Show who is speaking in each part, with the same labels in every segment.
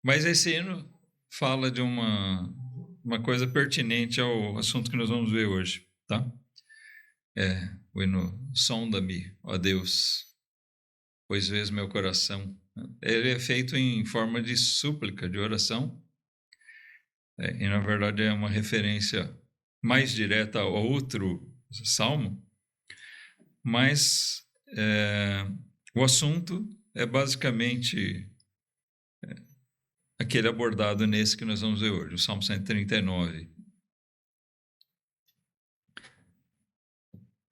Speaker 1: Mas esse hino fala de uma coisa pertinente ao assunto que nós vamos ver hoje, tá? O hino Sonda-me, ó Deus, pois vês meu coração. Ele é feito em forma de súplica, de oração, e na verdade é uma referência mais direta a outro salmo, mas o assunto é basicamente aquele abordado nesse que nós vamos ver hoje, o Salmo 139.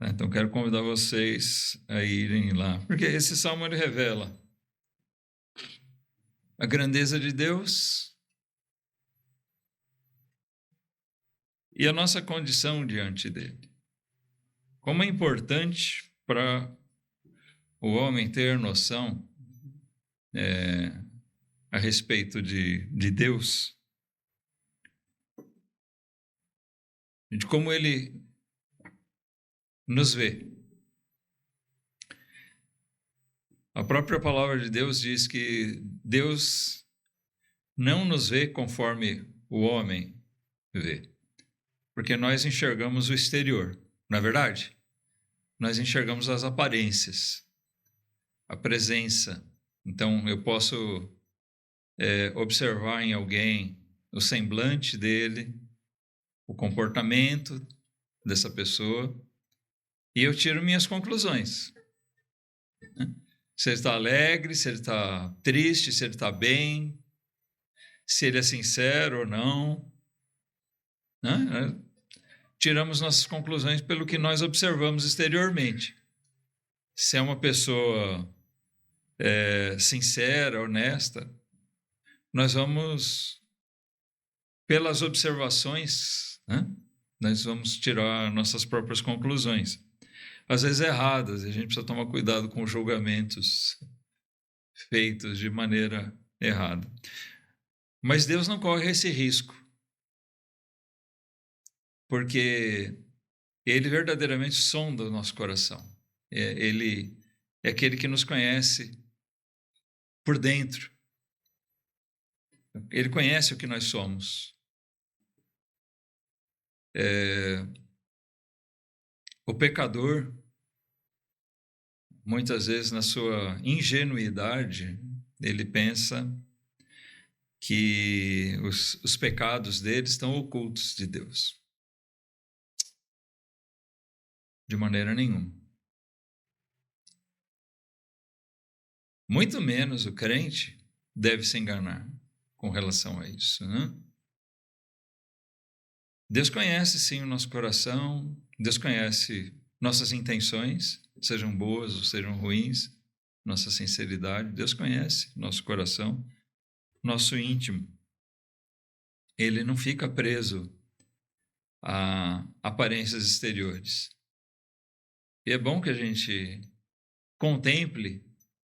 Speaker 1: Então, quero convidar vocês a irem lá, porque esse salmo ele revela a grandeza de Deus e a nossa condição diante dele. Como é importante para o homem ter noção a respeito de Deus, de como ele nos vê. A própria palavra de Deus diz que Deus não nos vê conforme o homem vê, porque nós enxergamos o exterior, não é verdade? Nós enxergamos as aparências, a presença. Então, eu posso observar em alguém o semblante dele, o comportamento dessa pessoa, e eu tiro minhas conclusões. Se ele está alegre, se ele está triste, se ele está bem, se ele é sincero ou não. Né? Tiramos nossas conclusões pelo que nós observamos exteriormente. Se é uma pessoa sincera, honesta, nós vamos, pelas observações, né? Nós vamos tirar nossas próprias conclusões. Às vezes erradas, e a gente precisa tomar cuidado com julgamentos feitos de maneira errada. Mas Deus não corre esse risco, porque Ele verdadeiramente sonda o nosso coração. Ele é aquele que nos conhece por dentro. Ele conhece o que nós somos. O pecador, muitas vezes na sua ingenuidade, ele pensa que os pecados dele estão ocultos de Deus. De maneira nenhuma. Muito menos o crente deve se enganar com relação a isso, né? Deus conhece sim o nosso coração, Deus conhece nossas intenções, sejam boas ou sejam ruins, nossa sinceridade, Deus conhece nosso coração, nosso íntimo. Ele não fica preso a aparências exteriores. E é bom que a gente contemple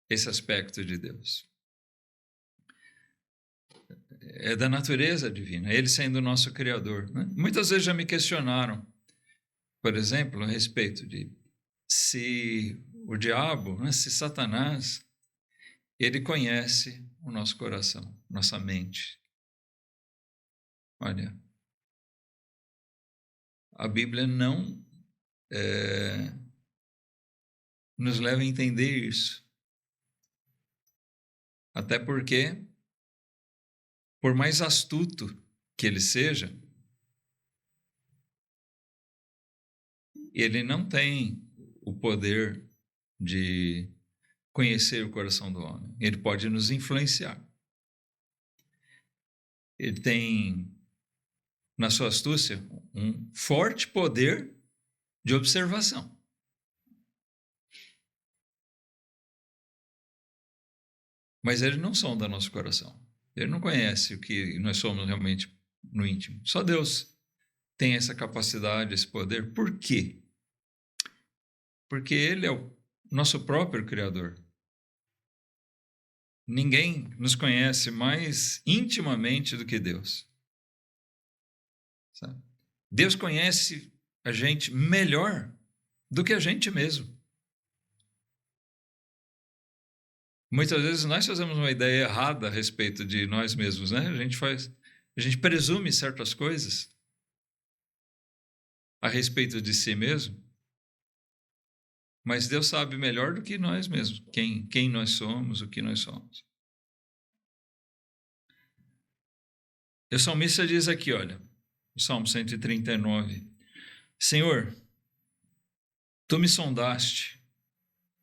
Speaker 1: esse aspecto de Deus. É da natureza divina, ele sendo o nosso Criador. Né? Muitas vezes já me questionaram, por exemplo, a respeito de se o diabo, né, se Satanás, ele conhece o nosso coração, nossa mente. Olha, a Bíblia não nos leva a entender isso. Até porque, por mais astuto que ele seja, ele não tem o poder de conhecer o coração do homem. Ele pode nos influenciar. Ele tem, na sua astúcia, um forte poder de observação. Mas ele não sonda nosso coração. Ele não conhece o que nós somos realmente no íntimo. Só Deus tem essa capacidade, esse poder. Por quê? Porque ele é o nosso próprio Criador. Ninguém nos conhece mais intimamente do que Deus. Sabe? Deus conhece a gente melhor do que a gente mesmo. Muitas vezes nós fazemos uma ideia errada a respeito de nós mesmos, né? A gente presume certas coisas a respeito de si mesmo, mas Deus sabe melhor do que nós mesmos, quem nós somos, o que nós somos. O salmista diz aqui, olha, o Salmo 139, Senhor, tu me sondaste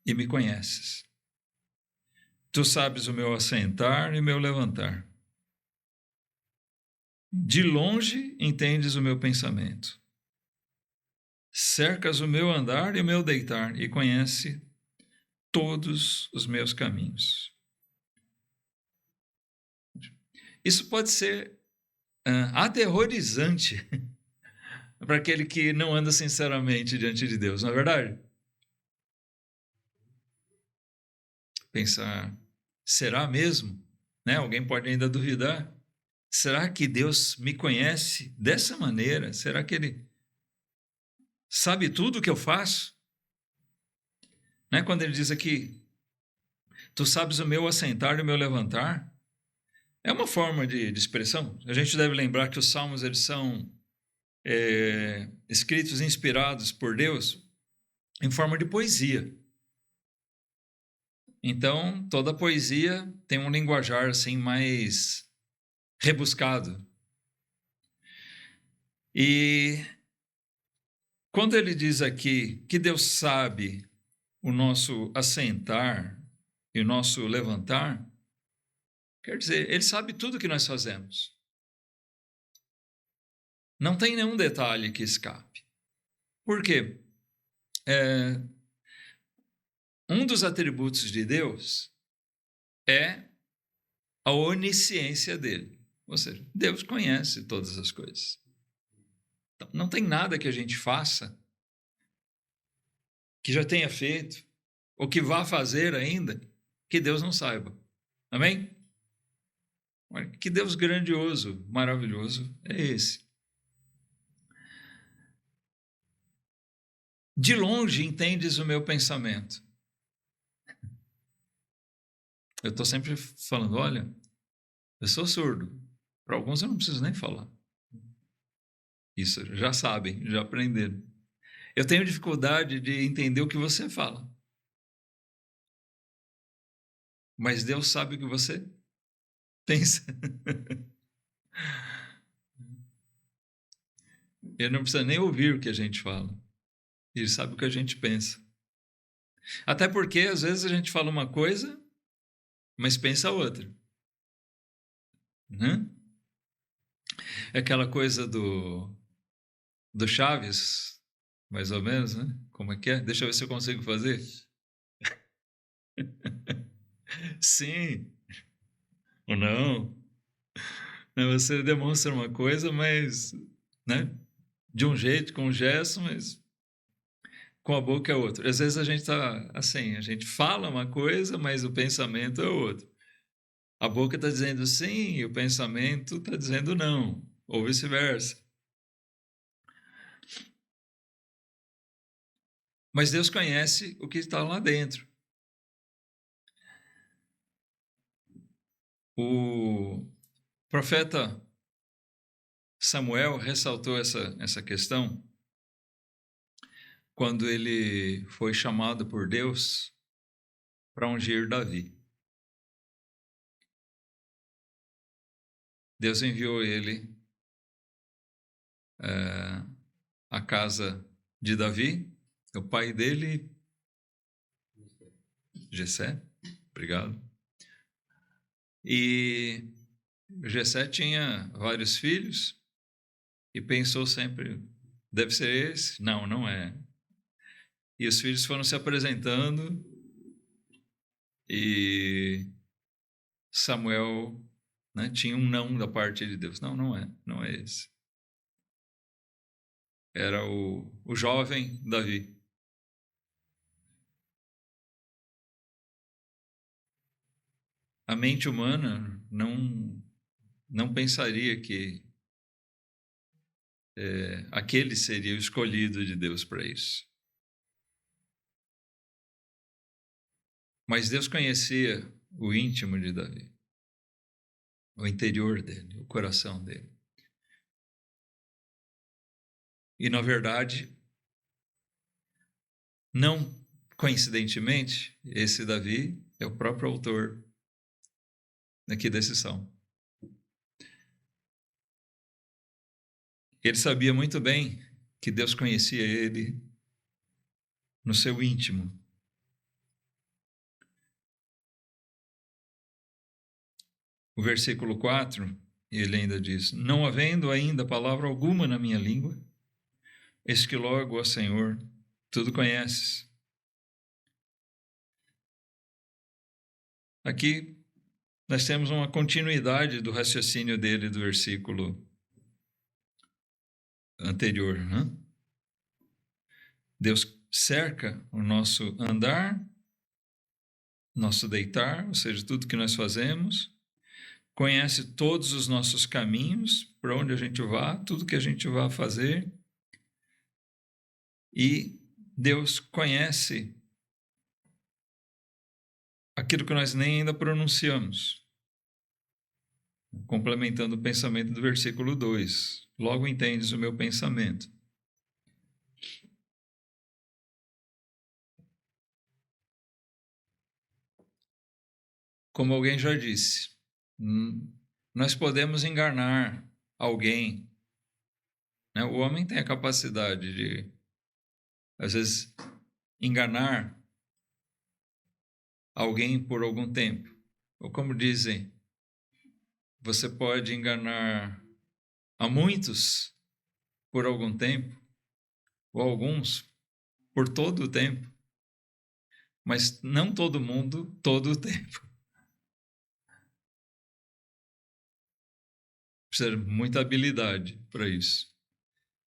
Speaker 1: e me conheces. Tu sabes o meu assentar e o meu levantar. De longe entendes o meu pensamento. Cercas o meu andar e o meu deitar e conhece todos os meus caminhos. Isso pode ser aterrorizante para aquele que não anda sinceramente diante de Deus, não é verdade? Pensar, será mesmo? Né? Alguém pode ainda duvidar. Será que Deus me conhece dessa maneira? Será que Ele sabe tudo o que eu faço? Né? Quando Ele diz aqui, tu sabes o meu assentar e o meu levantar, é uma forma de expressão. A gente deve lembrar que os salmos eles são escritos inspirados por Deus em forma de poesia. Então, toda poesia tem um linguajar assim mais rebuscado. E quando ele diz aqui que Deus sabe o nosso assentar e o nosso levantar, quer dizer, ele sabe tudo que nós fazemos. Não tem nenhum detalhe que escape. Por quê? Um dos atributos de Deus é a onisciência dele. Ou seja, Deus conhece todas as coisas. Então, não tem nada que a gente faça, que já tenha feito, ou que vá fazer ainda, que Deus não saiba. Amém? Olha, que Deus grandioso, maravilhoso é esse. De longe entendes o meu pensamento. Eu estou sempre falando, olha, eu sou surdo. Para alguns eu não preciso nem falar. Isso, já sabem, já aprenderam. Eu tenho dificuldade de entender o que você fala. Mas Deus sabe o que você pensa. Ele não precisa nem ouvir o que a gente fala. Ele sabe o que a gente pensa. Até porque, às vezes, a gente fala uma coisa, mas pensa outra. Né? É aquela coisa do Chaves, mais ou menos, né? Como é que é? Deixa eu ver se eu consigo fazer. Sim ou não. Você demonstra uma coisa, mas, né? De um jeito, com um gesto, mas com a boca é outra. Às vezes a gente está assim, a gente fala uma coisa, mas o pensamento é outro. A boca está dizendo sim e o pensamento está dizendo não, ou vice-versa. Mas Deus conhece o que está lá dentro. O profeta Samuel ressaltou essa questão quando ele foi chamado por Deus para ungir Davi. Deus enviou ele à casa de Davi, o pai dele, Jessé, obrigado. E Jessé tinha vários filhos e pensou sempre, deve ser esse? Não, não é. E os filhos foram se apresentando e Samuel, né, tinha um não da parte de Deus. Não, não é esse. Era o jovem Davi. A mente humana não pensaria que aquele seria o escolhido de Deus para isso. Mas Deus conhecia o íntimo de Davi, o interior dele, o coração dele. E, na verdade, não coincidentemente, esse Davi é o próprio autor aqui desse salmo. Ele sabia muito bem que Deus conhecia ele no seu íntimo. O versículo 4, ele ainda diz: não havendo ainda palavra alguma na minha língua, eis que logo, ó Senhor, tudo conheces. Aqui nós temos uma continuidade do raciocínio dele do versículo anterior, né? Deus cerca o nosso andar, nosso deitar, ou seja, tudo que nós fazemos, conhece todos os nossos caminhos, por onde a gente vá, tudo que a gente vá fazer, e Deus conhece aquilo que nós nem ainda pronunciamos. Complementando o pensamento do versículo 2, logo entendes o meu pensamento. Como alguém já disse, nós podemos enganar alguém, né? O homem tem a capacidade de, às vezes, enganar alguém por algum tempo. Ou como dizem, você pode enganar a muitos por algum tempo, ou alguns por todo o tempo, mas não todo mundo todo o tempo. Precisa de muita habilidade para isso.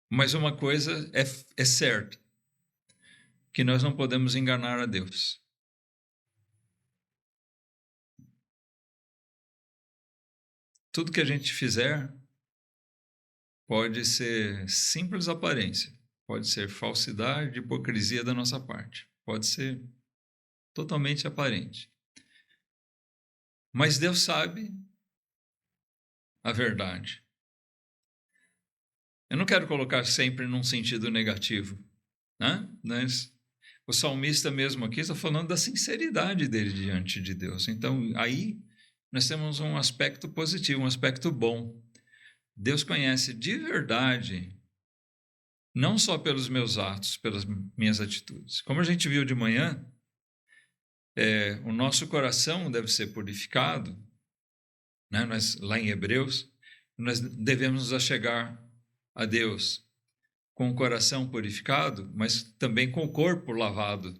Speaker 1: Mas uma coisa é certa, que nós não podemos enganar a Deus. Tudo que a gente fizer pode ser simples aparência, pode ser falsidade, hipocrisia da nossa parte, pode ser totalmente aparente. Mas Deus sabe a verdade. Eu não quero colocar sempre num sentido negativo, né? Mas o salmista mesmo aqui está falando da sinceridade dele diante de Deus. Então, aí nós temos um aspecto positivo, um aspecto bom. Deus conhece de verdade, não só pelos meus atos, pelas minhas atitudes. Como a gente viu de manhã, o nosso coração deve ser purificado, né? Lá em Hebreus, nós devemos nos achegar a Deus com o coração purificado, mas também com o corpo lavado,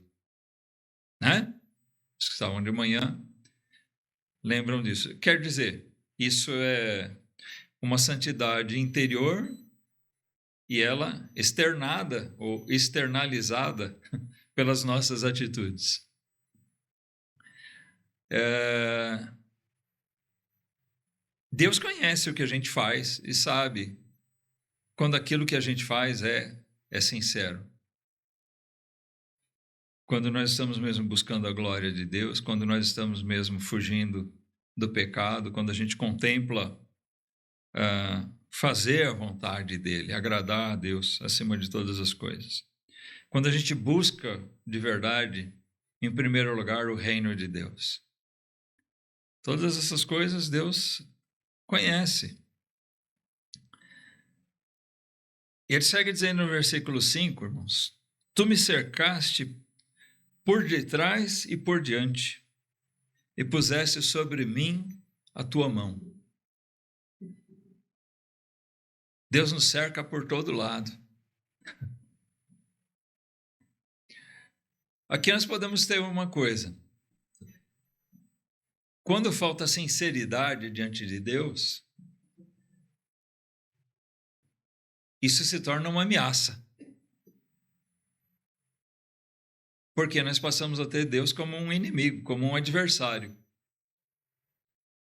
Speaker 1: né? Os que estavam de manhã lembram disso. Quer dizer, isso é uma santidade interior e ela externada ou externalizada pelas nossas atitudes. Deus conhece o que a gente faz e sabe quando aquilo que a gente faz é sincero. Quando nós estamos mesmo buscando a glória de Deus, quando nós estamos mesmo fugindo do pecado, quando a gente contempla fazer a vontade dele, agradar a Deus acima de todas as coisas. Quando a gente busca de verdade, em primeiro lugar, o reino de Deus. Todas essas coisas Deus conhece. E ele segue dizendo no versículo 5, irmãos: tu me cercaste por detrás e por diante, e puseste sobre mim a tua mão. Deus nos cerca por todo lado. Aqui nós podemos ter uma coisa. Quando falta sinceridade diante de Deus, isso se torna uma ameaça. Porque nós passamos a ter Deus como um inimigo, como um adversário.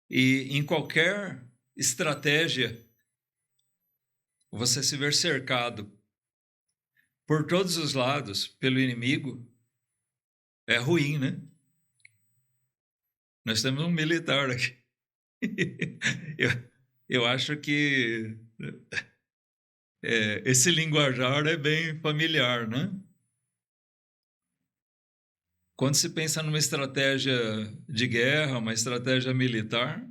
Speaker 1: E em qualquer estratégia, você se ver cercado por todos os lados pelo inimigo é ruim, né? Nós temos um militar aqui. Eu acho que esse linguajar é bem familiar, né? Quando se pensa numa estratégia de guerra, uma estratégia militar,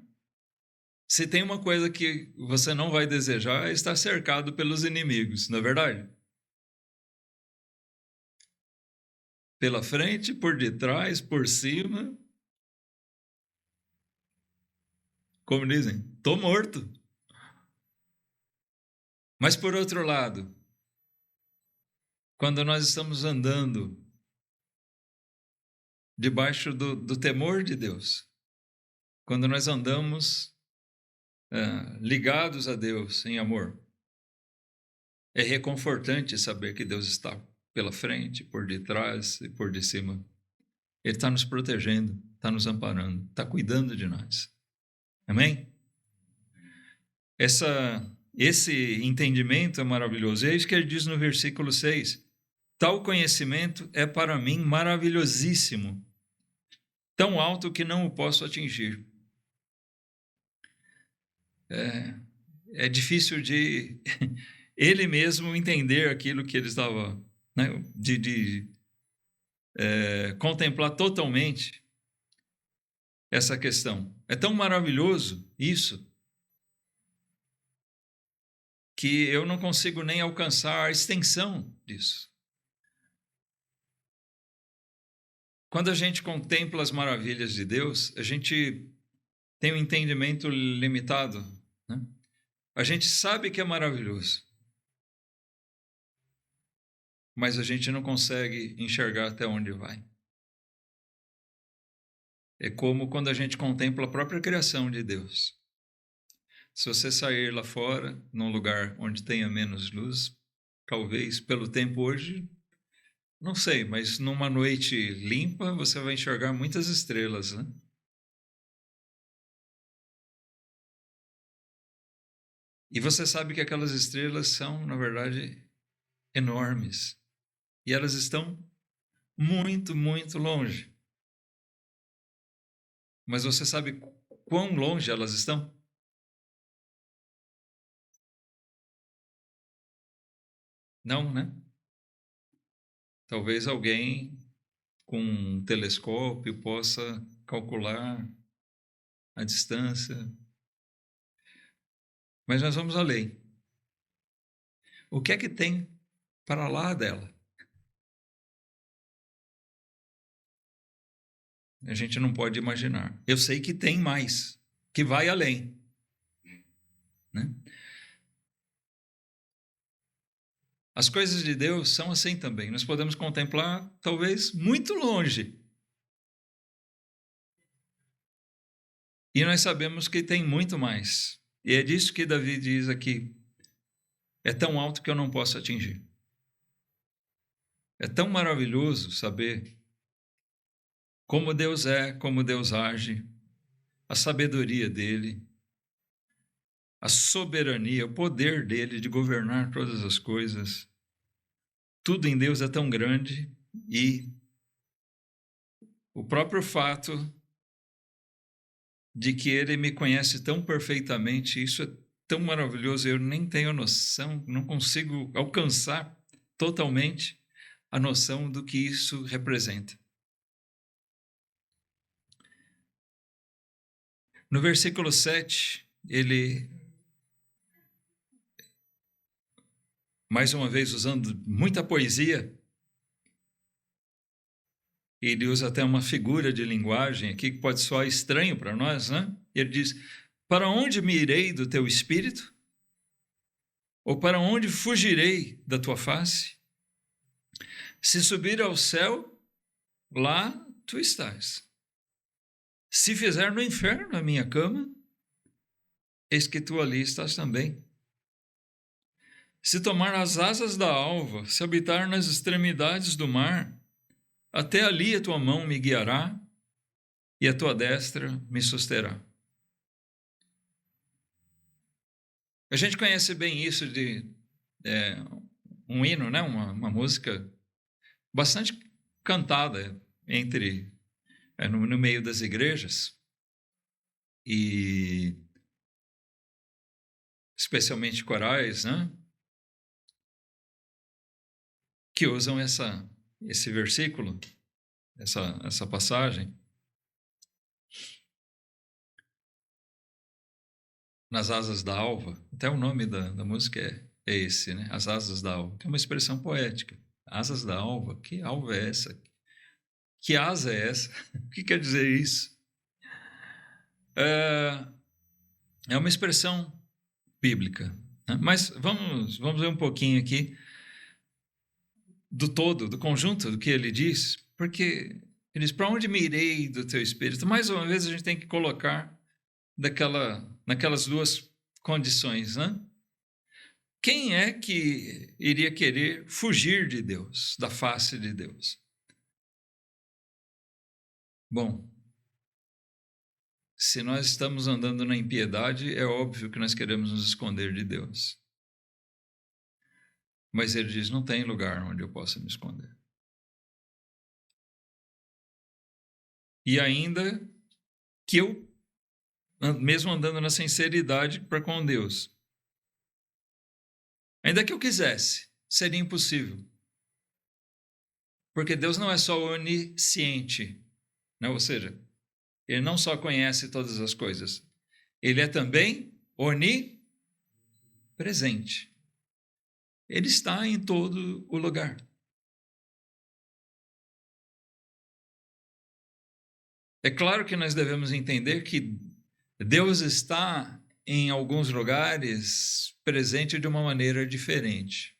Speaker 1: se tem uma coisa que você não vai desejar é estar cercado pelos inimigos, não é verdade? Pela frente, por detrás, por cima. Como dizem, estou morto. Mas por outro lado, quando nós estamos andando debaixo do temor de Deus, quando nós andamos ligados a Deus em amor, é reconfortante saber que Deus está pela frente, por detrás e por de cima. Ele está nos protegendo, está nos amparando, está cuidando de nós. Amém? Esse entendimento é maravilhoso. É isso que ele diz no versículo 6. Tal conhecimento é para mim maravilhosíssimo, tão alto que não o posso atingir. É difícil de ele mesmo entender aquilo que ele estava, né, de contemplar totalmente essa questão. É tão maravilhoso isso que eu não consigo nem alcançar a extensão disso. Quando a gente contempla as maravilhas de Deus, a gente tem um entendimento limitado, né? A gente sabe que é maravilhoso, mas a gente não consegue enxergar até onde vai. É como quando a gente contempla a própria criação de Deus. Se você sair lá fora, num lugar onde tenha menos luz, talvez pelo tempo hoje, não sei, mas numa noite limpa você vai enxergar muitas estrelas, né? E você sabe que aquelas estrelas são, na verdade, enormes. E elas estão muito, muito longe. Mas você sabe quão longe elas estão? Não, né? Talvez alguém com um telescópio possa calcular a distância. Mas nós vamos além. O que é que tem para lá dela? A gente não pode imaginar. Eu sei que tem mais, que vai além, né? As coisas de Deus são assim também. Nós podemos contemplar, talvez, muito longe. E nós sabemos que tem muito mais. E é disso que Davi diz aqui. É tão alto que eu não posso atingir. É tão maravilhoso saber como Deus é, como Deus age, a sabedoria dele, a soberania, o poder dele de governar todas as coisas. Tudo em Deus é tão grande e o próprio fato de que ele me conhece tão perfeitamente, isso é tão maravilhoso, eu nem tenho noção, não consigo alcançar totalmente a noção do que isso representa. No versículo 7, ele, mais uma vez usando muita poesia, ele usa até uma figura de linguagem aqui que pode soar estranho para nós, né? Ele diz: para onde me irei do teu espírito? Ou para onde fugirei da tua face? Se subir ao céu, lá tu estás. Se fizer no inferno a minha cama, eis que tu ali estás também. Se tomar as asas da alva, se habitar nas extremidades do mar, até ali a tua mão me guiará e a tua destra me susterá. A gente conhece bem isso de um hino, né? Uma música bastante cantada no meio das igrejas. e especialmente corais, né? Que usam esse versículo, essa passagem. Nas asas da alva, até o nome da música é esse, né? As asas da alva, que é uma expressão poética. Asas da alva, que alva é essa? Que asa é essa? O que quer dizer isso? É uma expressão bíblica, né? Mas vamos ver um pouquinho aqui do todo, do conjunto do que ele diz, porque ele diz, para onde me irei do teu espírito? Mais uma vez a gente tem que colocar naquelas duas condições, né? Quem é que iria querer fugir de Deus, da face de Deus? Bom, se nós estamos andando na impiedade, é óbvio que nós queremos nos esconder de Deus. Mas ele diz, não tem lugar onde eu possa me esconder. E ainda que eu, mesmo andando na sinceridade para com Deus, ainda que eu quisesse, seria impossível. Porque Deus não é só onisciente, né? Ou seja, ele não só conhece todas as coisas, ele é também onipresente. Ele está em todo o lugar. É claro que nós devemos entender que Deus está em alguns lugares presente de uma maneira diferente.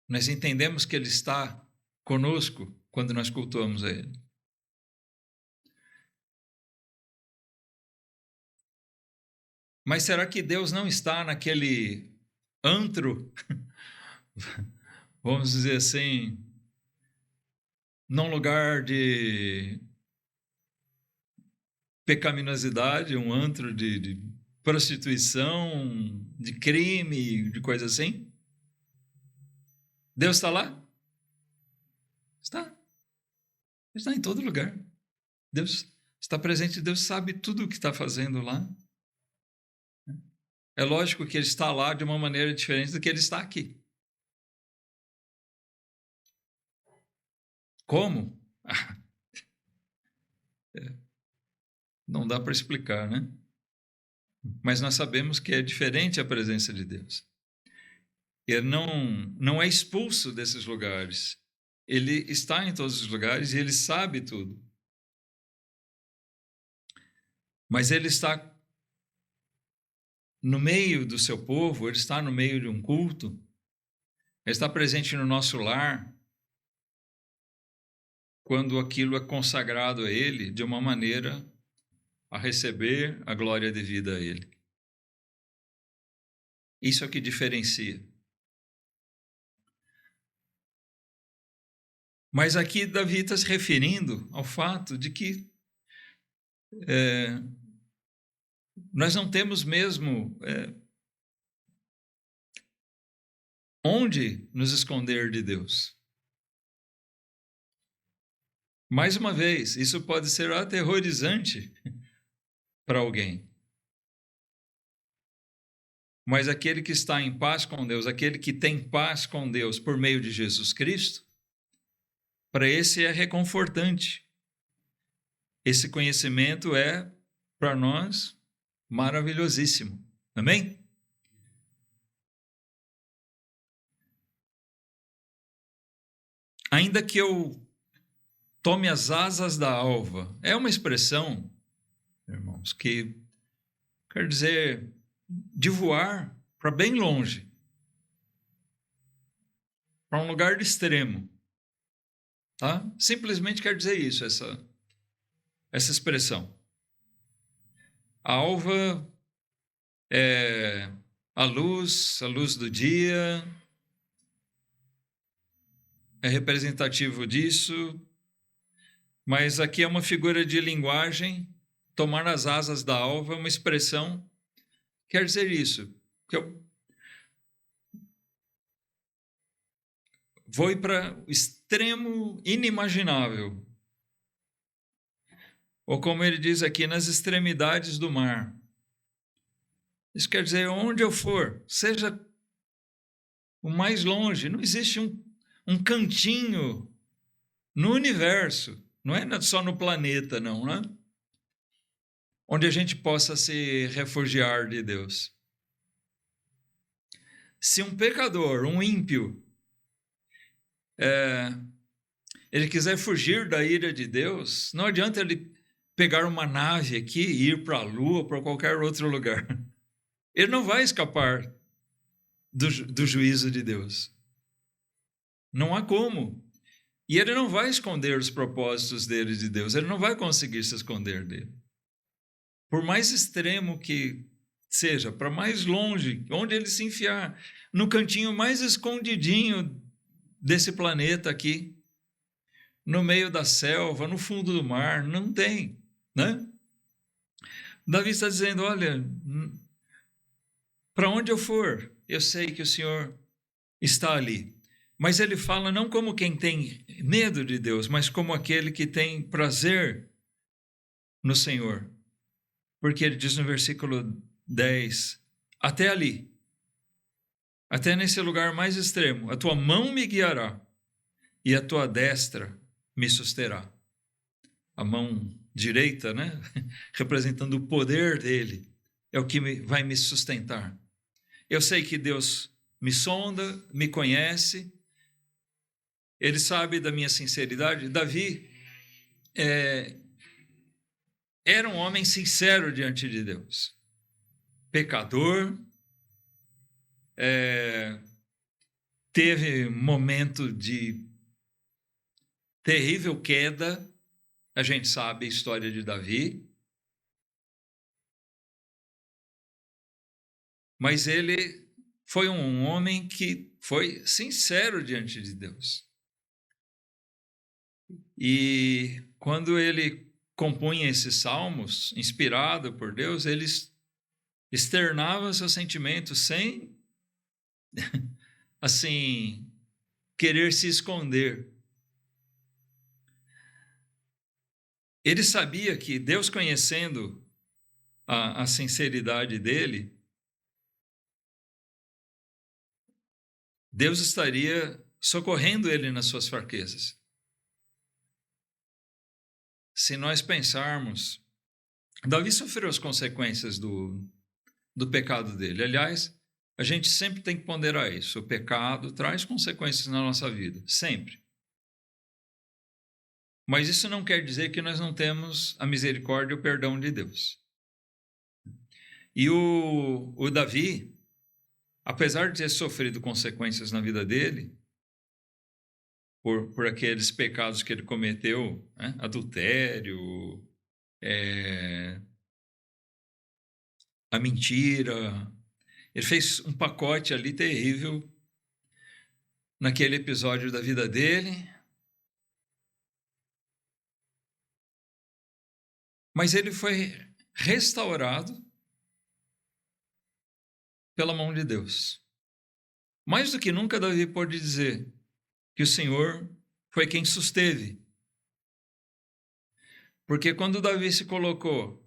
Speaker 1: Nós entendemos que Ele está conosco quando nós cultuamos a Ele. Mas será que Deus não está naquele antro, vamos dizer assim, num lugar de pecaminosidade, um antro de prostituição, de crime, de coisa assim? Deus está lá? Está. Ele está em todo lugar. Deus está presente, Deus sabe tudo o que está fazendo lá. É lógico que Ele está lá de uma maneira diferente do que Ele está aqui. Como? Não dá para explicar, né? Mas nós sabemos que é diferente a presença de Deus. Ele não é expulso desses lugares. Ele está em todos os lugares e Ele sabe tudo. Mas Ele está no meio do seu povo, Ele está no meio de um culto, Ele está presente no nosso lar, quando aquilo é consagrado a Ele de uma maneira a receber a glória devida a Ele. Isso é o que diferencia. Mas aqui Davi está se referindo ao fato de que nós não temos mesmo onde nos esconder de Deus. Mais uma vez, isso pode ser aterrorizante para alguém. Mas aquele que está em paz com Deus, aquele que tem paz com Deus por meio de Jesus Cristo, para esse é reconfortante. Esse conhecimento é, para nós, maravilhosíssimo. Amém? Ainda que eu tome as asas da alva, é uma expressão, irmãos, que quer dizer de voar para bem longe, para um lugar de extremo. Tá? Simplesmente quer dizer isso, essa expressão. A alva é a luz do dia, é representativo disso, mas aqui é uma figura de linguagem, tomar as asas da alva, uma expressão, quer dizer isso, que eu vou para o extremo inimaginável. Ou como ele diz aqui, nas extremidades do mar. Isso quer dizer, onde eu for, seja o mais longe, não existe um cantinho no universo, não é só no planeta, não, né? Onde a gente possa se refugiar de Deus. Se um pecador, um ímpio, ele quiser fugir da ira de Deus, não adianta ele pegar uma nave aqui e ir para a Lua ou para qualquer outro lugar. Ele não vai escapar do juízo de Deus. Não há como. E ele não vai esconder os propósitos dele de Deus. Ele não vai conseguir se esconder dele. Por mais extremo que seja, para mais longe, onde ele se enfiar, no cantinho mais escondidinho desse planeta aqui, no meio da selva, no fundo do mar, não tem, né? Davi está dizendo, olha, para onde eu for, eu sei que o Senhor está ali. Mas ele fala não como quem tem medo de Deus, mas como aquele que tem prazer no Senhor. Porque ele diz no versículo 10, até ali, até nesse lugar mais extremo, a tua mão me guiará e a tua destra me susterá. A mão direita, né? Representando o poder dele, é o que vai me sustentar. Eu sei que Deus me sonda, me conhece, ele sabe da minha sinceridade. Davi era um homem sincero diante de Deus. Pecador, teve momento de terrível queda, a gente sabe a história de Davi, mas ele foi um homem que foi sincero diante de Deus. E quando ele compunha esses salmos, inspirado por Deus, ele externava seus sentimentos sem, assim, querer se esconder. Ele sabia que Deus, conhecendo a sinceridade dele, Deus estaria socorrendo ele nas suas fraquezas. Se nós pensarmos, Davi sofreu as consequências do pecado dele. Aliás, a gente sempre tem que ponderar isso. O pecado traz consequências na nossa vida, sempre. Mas isso não quer dizer que nós não temos a misericórdia e o perdão de Deus. E o Davi, apesar de ter sofrido consequências na vida dele, por aqueles pecados que ele cometeu, né? Adultério, a mentira, ele fez um pacote ali terrível naquele episódio da vida dele. Mas ele foi restaurado pela mão de Deus. Mais do que nunca, Davi pode dizer que o Senhor foi quem susteve. Porque quando Davi se colocou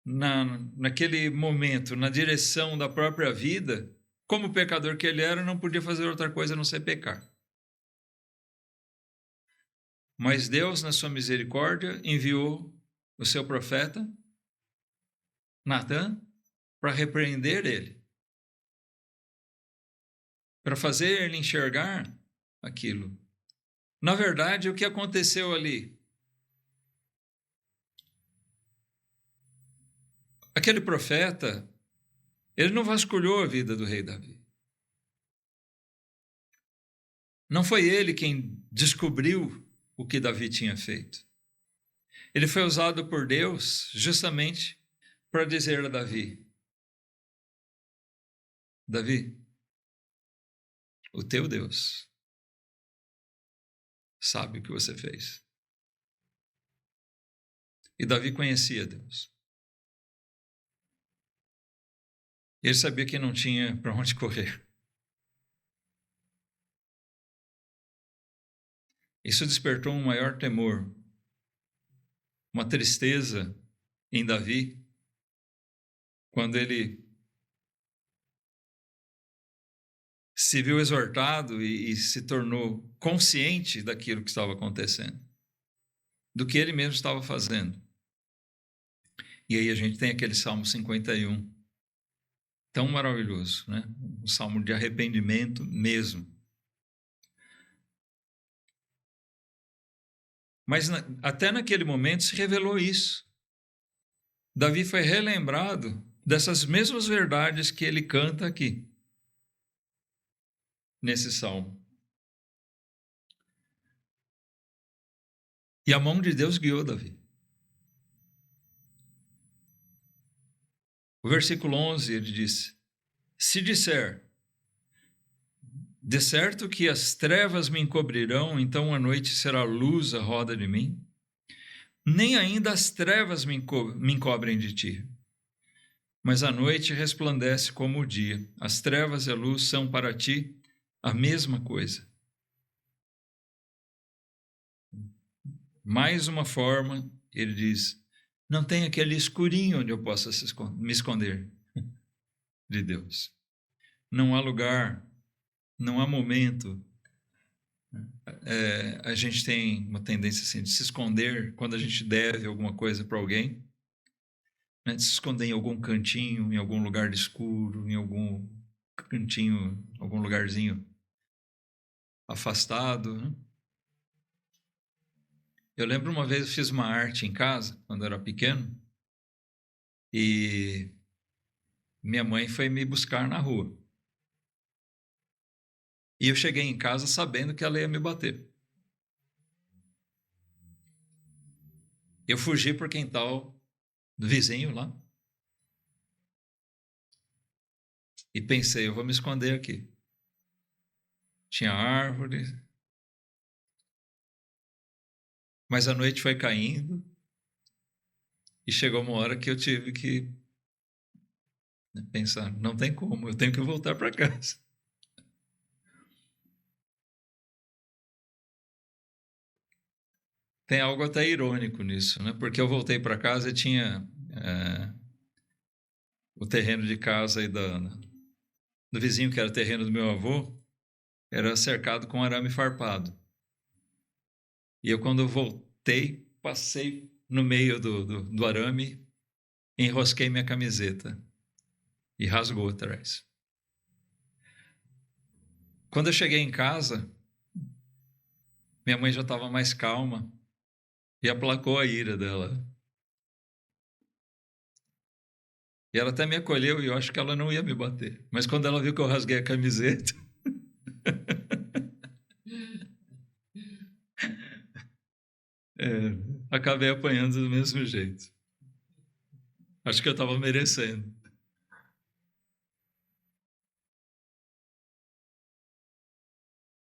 Speaker 1: naquele momento, na direção da própria vida, como pecador que ele era, não podia fazer outra coisa a não ser pecar. Mas Deus, na sua misericórdia, enviou o seu profeta, Natã, para repreender ele, para fazer ele enxergar aquilo. Na verdade, o que aconteceu ali? Aquele profeta, ele não vasculhou a vida do rei Davi. Não foi ele quem descobriu o que Davi tinha feito. Ele foi usado por Deus justamente para dizer a Davi: Davi, o teu Deus sabe o que você fez. E Davi conhecia Deus. Ele sabia que não tinha para onde correr. Isso despertou um maior temor uma tristeza em Davi, quando ele se viu exortado e se tornou consciente daquilo que estava acontecendo, do que ele mesmo estava fazendo. E aí a gente tem aquele Salmo 51, tão maravilhoso, né? Um salmo de arrependimento mesmo. Mas até naquele momento se revelou isso. Davi foi relembrado dessas mesmas verdades que ele canta aqui, nesse salmo. E a mão de Deus guiou Davi. O versículo 11, ele diz: se disser, de certo que as trevas me encobrirão, então a noite será luz à roda de mim, nem ainda as trevas me encobrem de ti. Mas a noite resplandece como o dia. As trevas e a luz são para ti a mesma coisa. Mais uma forma, ele diz, não tem aquele escurinho onde eu possa me esconder de Deus. Não há lugar, não há momento. A gente tem uma tendência assim, de se esconder quando a gente deve alguma coisa para alguém, né? De se esconder em algum cantinho, em algum lugar escuro, em algum cantinho, algum lugarzinho afastado, né? Eu lembro uma vez eu fiz uma arte em casa, quando eu era pequeno, e minha mãe foi me buscar na rua. E eu cheguei em casa sabendo que ela ia me bater. Eu fugi para o quintal do vizinho lá e pensei, eu vou me esconder aqui. Tinha árvore, mas a noite foi caindo e chegou uma hora que eu tive que pensar, não tem como, eu tenho que voltar para casa. Tem algo até irônico nisso, né? Porque eu voltei para casa e tinha o terreno de casa aí do vizinho, que era o terreno do meu avô, era cercado com arame farpado. E eu, quando eu voltei, passei no meio do arame, enrosquei minha camiseta e rasgou atrás. Quando eu cheguei em casa, minha mãe já estava mais calma e aplacou a ira dela. E ela até me acolheu e eu acho que ela não ia me bater. Mas quando ela viu que eu rasguei a camiseta, acabei apanhando do mesmo jeito. Acho que eu estava merecendo.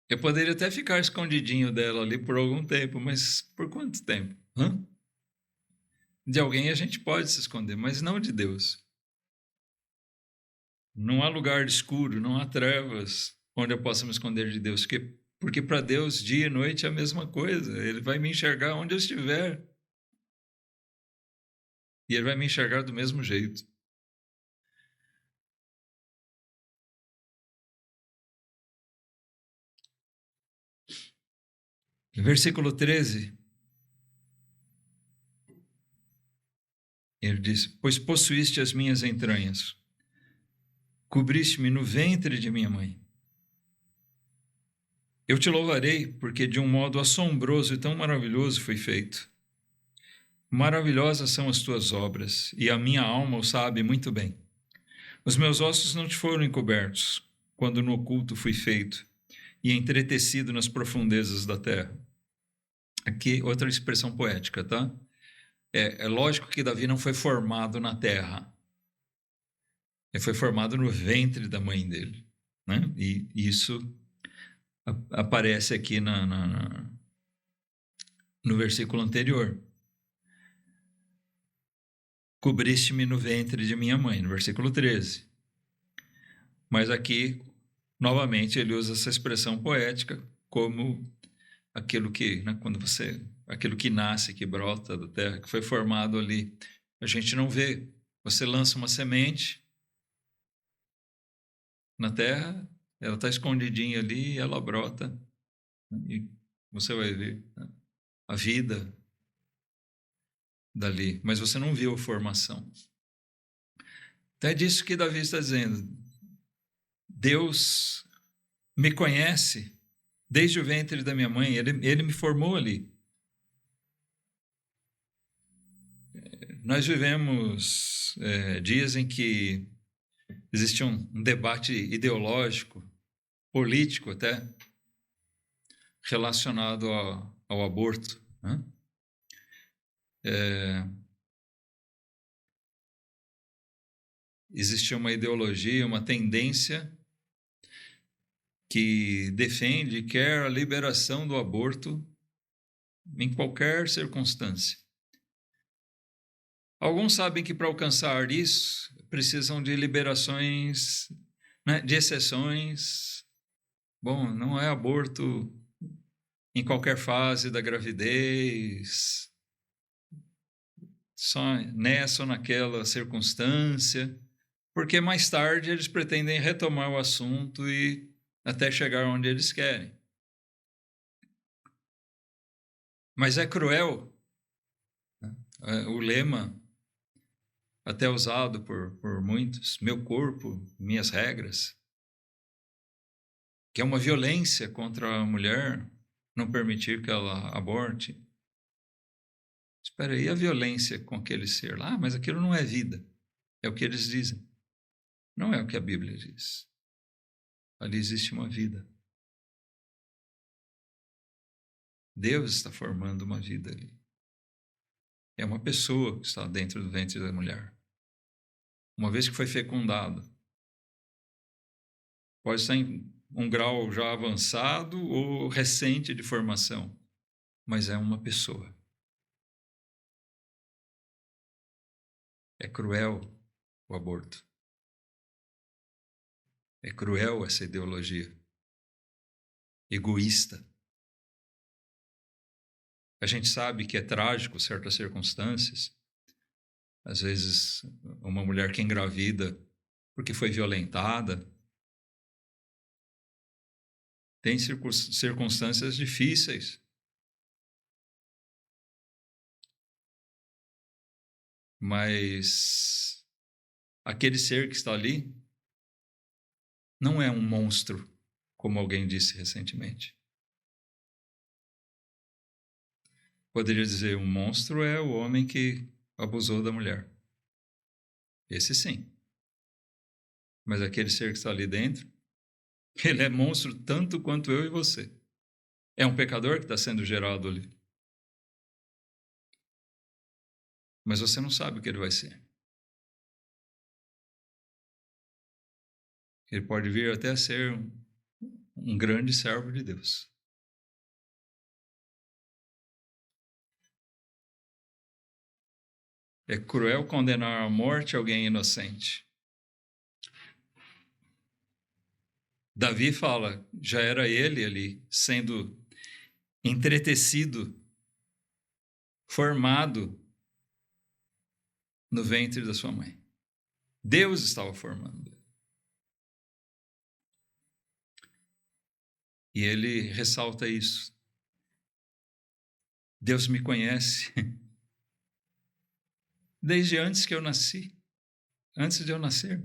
Speaker 1: Eu poderia até ficar escondidinho dela ali por algum tempo, mas por quanto tempo? De alguém a gente pode se esconder, mas não de Deus. Não há lugar escuro, não há trevas onde eu possa me esconder de Deus, porque para Deus dia e noite é a mesma coisa. Ele vai me enxergar onde eu estiver. E Ele vai me enxergar do mesmo jeito. Versículo 13. Ele diz, pois possuíste as minhas entranhas, cobriste-me no ventre de minha mãe. Eu te louvarei, porque de um modo assombroso e tão maravilhoso foi feito. Maravilhosas são as tuas obras, e a minha alma o sabe muito bem. Os meus ossos não te foram encobertos, quando no oculto fui feito, e entretecido nas profundezas da terra. Aqui, outra expressão poética, tá? É lógico que Davi não foi formado na terra. Ele foi formado no ventre da mãe dele, né? E isso aparece aqui no versículo anterior. Cobriste-me no ventre de minha mãe, no versículo 13. Mas aqui, novamente, ele usa essa expressão poética como aquilo que, né, quando você aquilo que nasce, que brota da terra, que foi formado ali. A gente não vê. Você lança uma semente na terra, ela está escondidinha ali, ela brota, e você vai ver, né, a vida dali, mas você não viu a formação. Então é disso que Davi está dizendo. Deus me conhece desde o ventre da minha mãe, ele me formou ali. Nós vivemos dias em que existe um debate ideológico, político até, relacionado ao aborto, né? Existe uma ideologia, uma tendência que defende e quer a liberação do aborto em qualquer circunstância. Alguns sabem que para alcançar isso precisam de liberações, né, de exceções. Bom, não é aborto em qualquer fase da gravidez, só nessa ou naquela circunstância, porque mais tarde eles pretendem retomar o assunto e até chegar onde eles querem. Mas é cruel, né? O lema, até usado por muitos, meu corpo, minhas regras, que é uma violência contra a mulher, não permitir que ela aborte. Espera aí, a violência com aquele ser lá, mas aquilo não é vida, é o que eles dizem. Não é o que a Bíblia diz. Ali existe uma vida. Deus está formando uma vida ali. É uma pessoa que está dentro do ventre da mulher. Uma vez que foi fecundado, pode estar em um grau já avançado ou recente de formação, mas é uma pessoa. É cruel o aborto. É cruel essa ideologia egoísta. A gente sabe que é trágico certas circunstâncias. Às vezes, uma mulher que engravida porque foi violentada. Tem circunstâncias difíceis. Mas aquele ser que está ali não é um monstro, como alguém disse recentemente. Poderia dizer, um monstro é o homem que abusou da mulher. Esse sim. Mas aquele ser que está ali dentro, ele é monstro tanto quanto eu e você. É um pecador que está sendo gerado ali. Mas você não sabe o que ele vai ser. Ele pode vir até a ser um grande servo de Deus. É cruel condenar à morte alguém inocente. Davi fala, já era ele ali, sendo entretecido, formado no ventre da sua mãe. Deus estava formando. E ele ressalta isso. Deus me conhece desde antes que eu nasci, antes de eu nascer.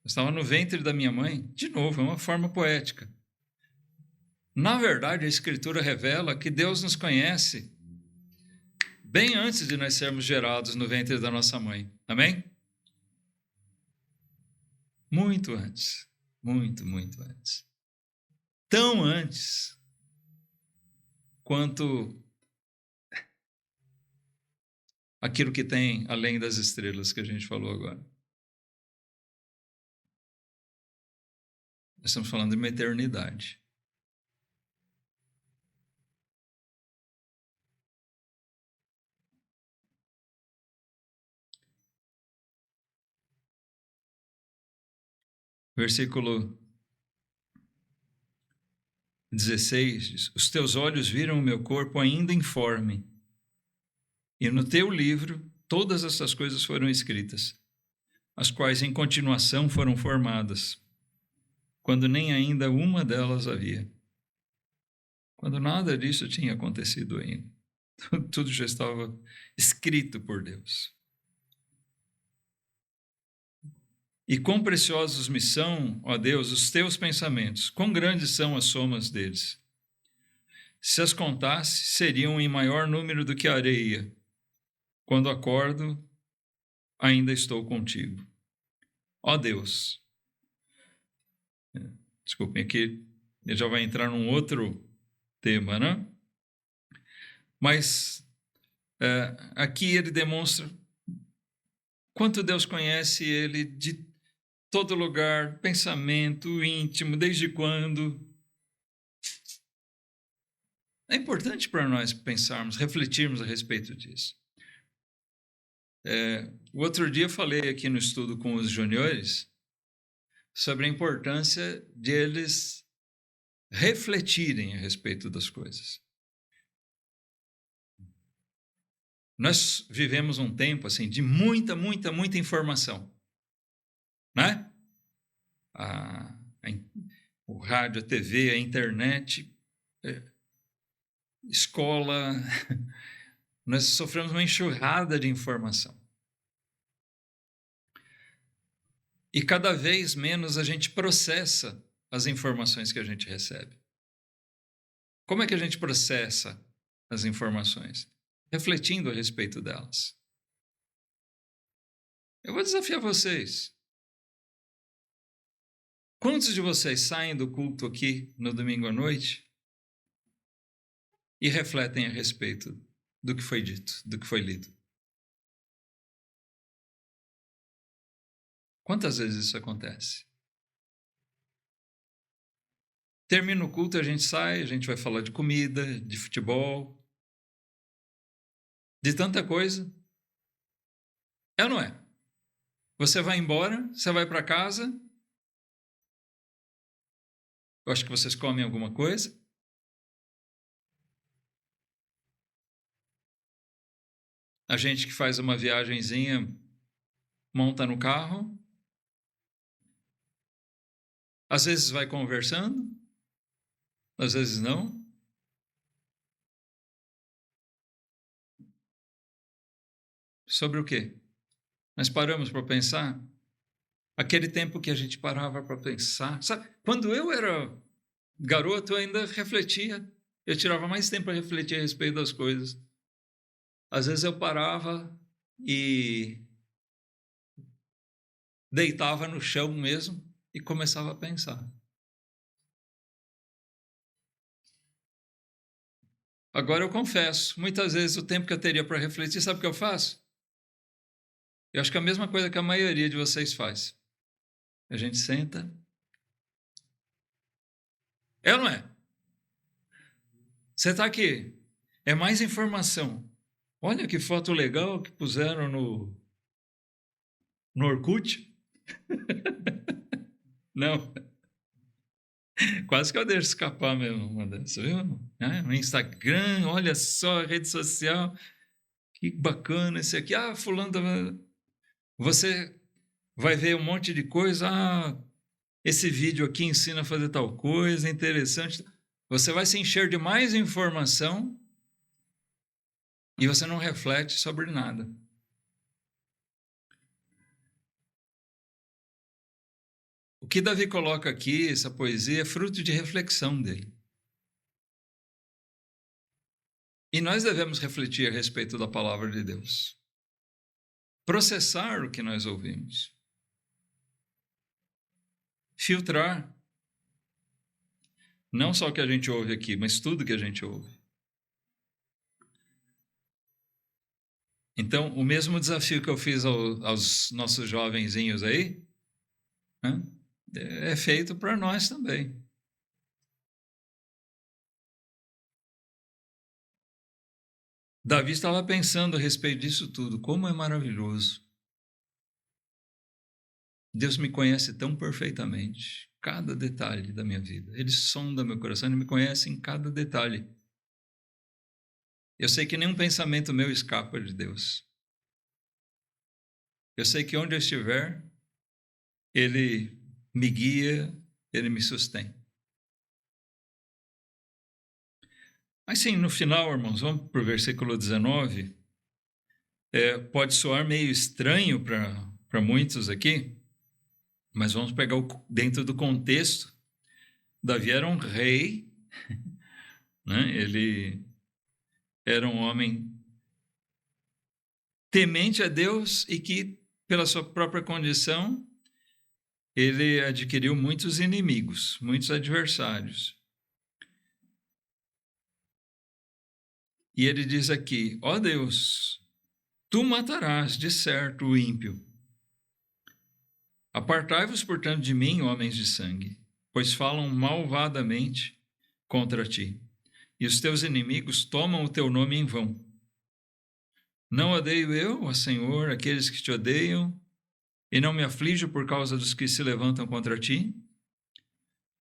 Speaker 1: Eu estava no ventre da minha mãe. De novo, é uma forma poética. Na verdade, a Escritura revela que Deus nos conhece bem antes de nós sermos gerados no ventre da nossa mãe. Amém? Muito antes. Muito, muito antes. Tão antes quanto aquilo que tem além das estrelas que a gente falou agora. Nós estamos falando de uma eternidade. Versículo 16 diz: os teus olhos viram o meu corpo ainda informe, e no teu livro todas essas coisas foram escritas, as quais em continuação foram formadas, quando nem ainda uma delas havia. Quando nada disso tinha acontecido ainda. Tudo já estava escrito por Deus. E quão preciosos me são, ó Deus, os teus pensamentos, quão grandes são as somas deles. Se as contasse, seriam em maior número do que a areia. Quando acordo, ainda estou contigo. Ó Deus. Desculpem, aqui ele já vai entrar num outro tema, né? Mas aqui ele demonstra quanto Deus conhece ele de todo lugar, pensamento íntimo, desde quando. É importante para nós pensarmos, refletirmos a respeito disso. O outro dia eu falei aqui no estudo com os juniores sobre a importância de eles refletirem a respeito das coisas. Nós vivemos um tempo assim de muita informação, né? O rádio, a TV, a internet, escola, nós sofremos uma enxurrada de informação. E cada vez menos a gente processa as informações que a gente recebe. Como é que a gente processa as informações? Refletindo a respeito delas. Eu vou desafiar vocês. Quantos de vocês saem do culto aqui no domingo à noite e refletem a respeito do que foi dito, do que foi lido? Quantas vezes isso acontece? Termina o culto, a gente sai, a gente vai falar de comida, de futebol, de tanta coisa. É ou não é? Você vai embora, você vai para casa. Eu acho que vocês comem alguma coisa. A gente que faz uma viagenzinha, monta no carro. Às vezes vai conversando, às vezes não. Sobre o quê? Nós paramos para pensar. Aquele tempo que a gente parava para pensar. Sabe, quando eu era garoto, eu ainda refletia. Eu tirava mais tempo para refletir a respeito das coisas. Às vezes eu parava e deitava no chão mesmo e começava a pensar. Agora eu confesso, muitas vezes o tempo que eu teria para refletir, sabe o que eu faço? Eu acho que é a mesma coisa que a maioria de vocês faz. A gente senta. É ou não é? Você está aqui. É mais informação. Olha que foto legal que puseram no Orkut. Não. Quase que eu deixo escapar mesmo uma dessa, viu? No Instagram, olha só, a rede social. Que bacana esse aqui. Fulano... Você vai ver um monte de coisa. Esse vídeo aqui ensina a fazer tal coisa, interessante. Você vai se encher de mais informação e você não reflete sobre nada. O que Davi coloca aqui, essa poesia, é fruto de reflexão dele. E nós devemos refletir a respeito da palavra de Deus. Processar o que nós ouvimos. Filtrar. Não só o que a gente ouve aqui, mas tudo que a gente ouve. Então, o mesmo desafio que eu fiz aos nossos jovenzinhos aí, né, é feito para nós também. Davi estava pensando a respeito disso tudo. Como é maravilhoso. Deus me conhece tão perfeitamente. cada detalhe da minha vida. Ele sonda meu coração, ele me conhece em cada detalhe. Eu sei que nenhum pensamento meu escapa de Deus. Eu sei que onde eu estiver, ele me guia, ele me sustém. Mas sim, no final, irmãos, vamos para o versículo 19. Pode soar meio estranho para muitos aqui, mas vamos pegar dentro do contexto. Davi era um rei, né? Ele era um homem temente a Deus e que, pela sua própria condição, ele adquiriu muitos inimigos, muitos adversários. E ele diz aqui: ó Deus, tu matarás de certo o ímpio. Apartai-vos, portanto, de mim, homens de sangue, pois falam malvadamente contra ti, e os teus inimigos tomam o teu nome em vão. Não odeio eu, ó Senhor, aqueles que te odeiam, e não me aflijo por causa dos que se levantam contra ti?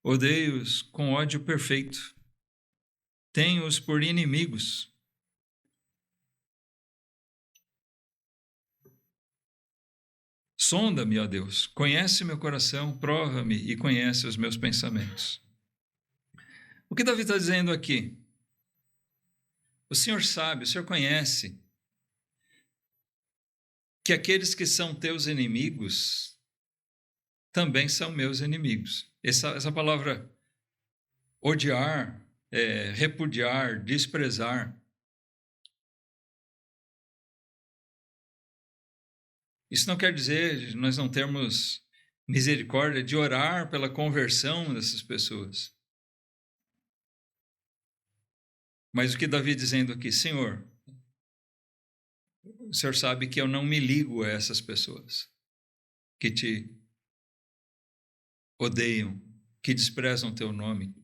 Speaker 1: Odeio-os com ódio perfeito, tenho-os por inimigos. Sonda-me, ó Deus, conhece meu coração, prova-me e conhece os meus pensamentos. O que Davi está dizendo aqui? O Senhor sabe, o Senhor conhece que aqueles que são teus inimigos também são meus inimigos. Essa palavra odiar, repudiar, desprezar, isso não quer dizer nós não termos misericórdia de orar pela conversão dessas pessoas. Mas o que Davi dizendo aqui, Senhor, o Senhor sabe que eu não me ligo a essas pessoas que te odeiam, que desprezam teu nome,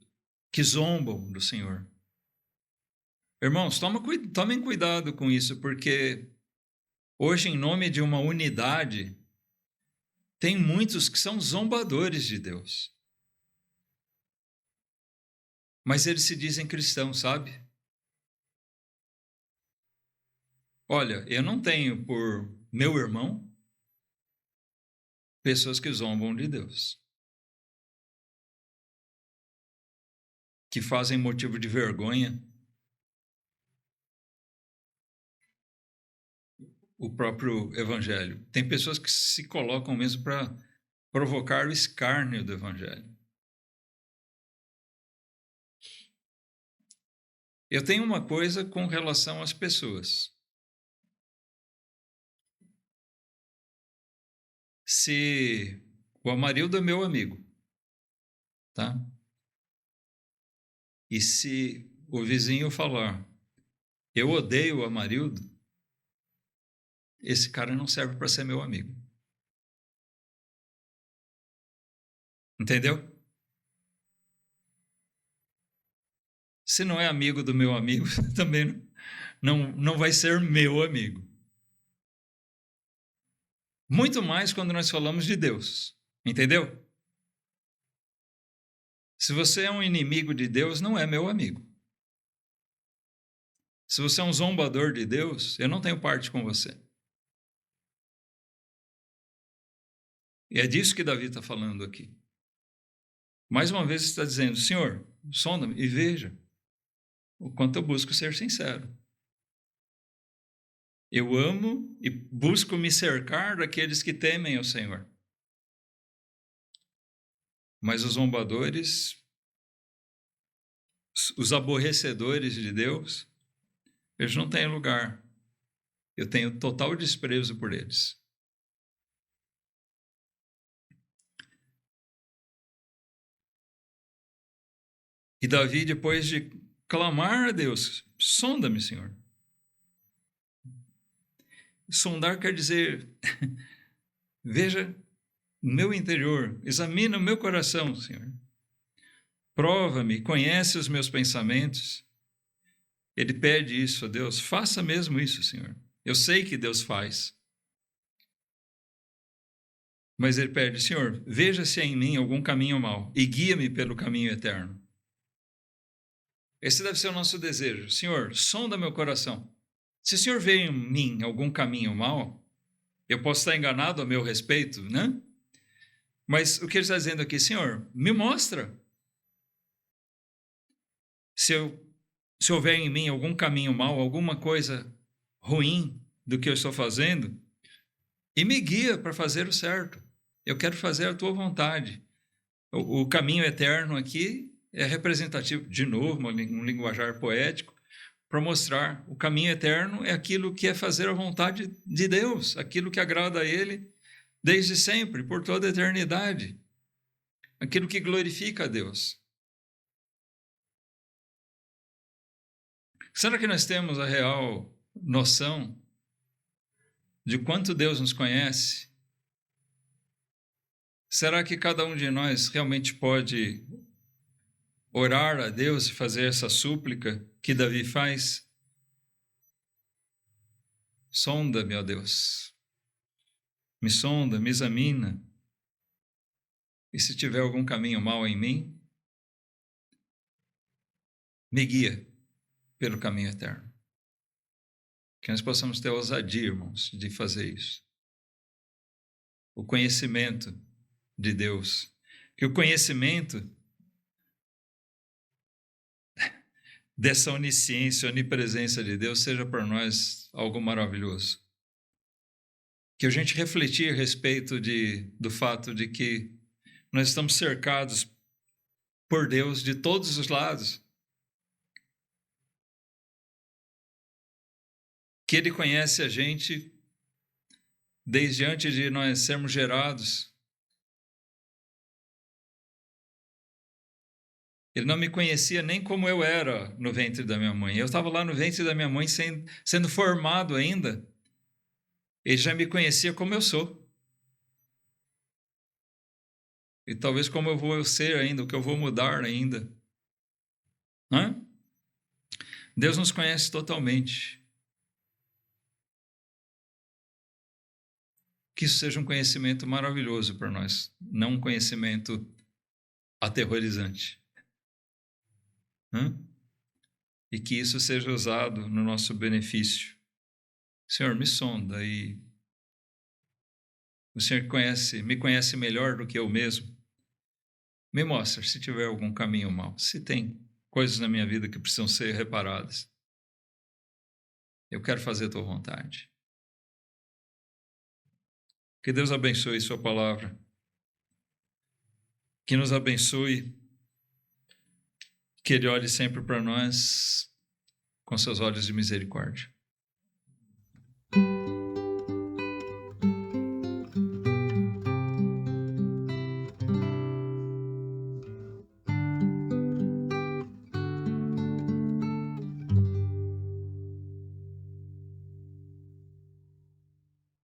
Speaker 1: que zombam do Senhor. Irmãos, tomem cuidado com isso, porque hoje, em nome de uma unidade, tem muitos que são zombadores de Deus. Mas eles se dizem cristãos, sabe? Olha, eu não tenho por meu irmão pessoas que zombam de Deus, que fazem motivo de vergonha o próprio evangelho. Tem pessoas que se colocam mesmo para provocar o escárnio do evangelho. Eu tenho uma coisa com relação às pessoas. Se o Amarildo é meu amigo, tá? E se o vizinho falar, eu odeio o Amarildo, esse cara não serve para ser meu amigo. Entendeu? Se não é amigo do meu amigo, também não vai ser meu amigo. Muito mais quando nós falamos de Deus. Entendeu? Se você é um inimigo de Deus, não é meu amigo. Se você é um zombador de Deus, eu não tenho parte com você. E é disso que Davi está falando aqui. Mais uma vez está dizendo, Senhor, sonda-me e veja o quanto eu busco ser sincero. Eu amo e busco me cercar daqueles que temem ao Senhor. Mas os zombadores, os aborrecedores de Deus, eles não têm lugar. Eu tenho total desprezo por eles. E Davi, depois de clamar a Deus, sonda-me, Senhor. Sondar quer dizer, veja o meu interior, examina o meu coração, Senhor. Prova-me, conhece os meus pensamentos. Ele pede isso a Deus, faça mesmo isso, Senhor. Eu sei que Deus faz. Mas ele pede: Senhor, veja se há em mim algum caminho mau e guia-me pelo caminho eterno. Esse deve ser o nosso desejo. Senhor, sonda meu coração. Se o Senhor vê em mim algum caminho mau, eu posso estar enganado a meu respeito, né? Mas o que ele está dizendo aqui, Senhor, me mostra. Se houver em mim algum caminho mau, alguma coisa ruim do que eu estou fazendo, e me guia para fazer o certo. Eu quero fazer a tua vontade. O caminho eterno aqui é representativo, de novo, um linguajar poético, para mostrar o caminho eterno é aquilo que é fazer a vontade de Deus, aquilo que agrada a Ele desde sempre, por toda a eternidade, aquilo que glorifica a Deus. Será que nós temos a real noção de quanto Deus nos conhece? Será que cada um de nós realmente pode orar a Deus e fazer essa súplica que Davi faz? Sonda-me, ó Deus. Me sonda, me examina. E se tiver algum caminho mau em mim, me guia pelo caminho eterno. Que nós possamos ter ousadia, irmãos, de fazer isso. O conhecimento de Deus. Que o conhecimento dessa onisciência, onipresença de Deus seja para nós algo maravilhoso. Que a gente refletir a respeito do fato de que nós estamos cercados por Deus de todos os lados. Que Ele conhece a gente desde antes de nós sermos gerados. Ele não me conhecia nem como eu era no ventre da minha mãe. Eu estava lá no ventre da minha mãe sendo formado ainda. Ele já me conhecia como eu sou. E talvez como eu vou ser ainda, o que eu vou mudar ainda. Hã? Deus nos conhece totalmente. Que isso seja um conhecimento maravilhoso para nós, não um conhecimento aterrorizante. Hã? E que isso seja usado no nosso benefício. Senhor, me sonda e o Senhor me conhece melhor do que eu mesmo. Me mostra se tiver algum caminho mau, se tem coisas na minha vida que precisam ser reparadas. Eu quero fazer a tua vontade. Que Deus abençoe sua palavra. Que nos abençoe. Que Ele olhe sempre para nós com seus olhos de misericórdia.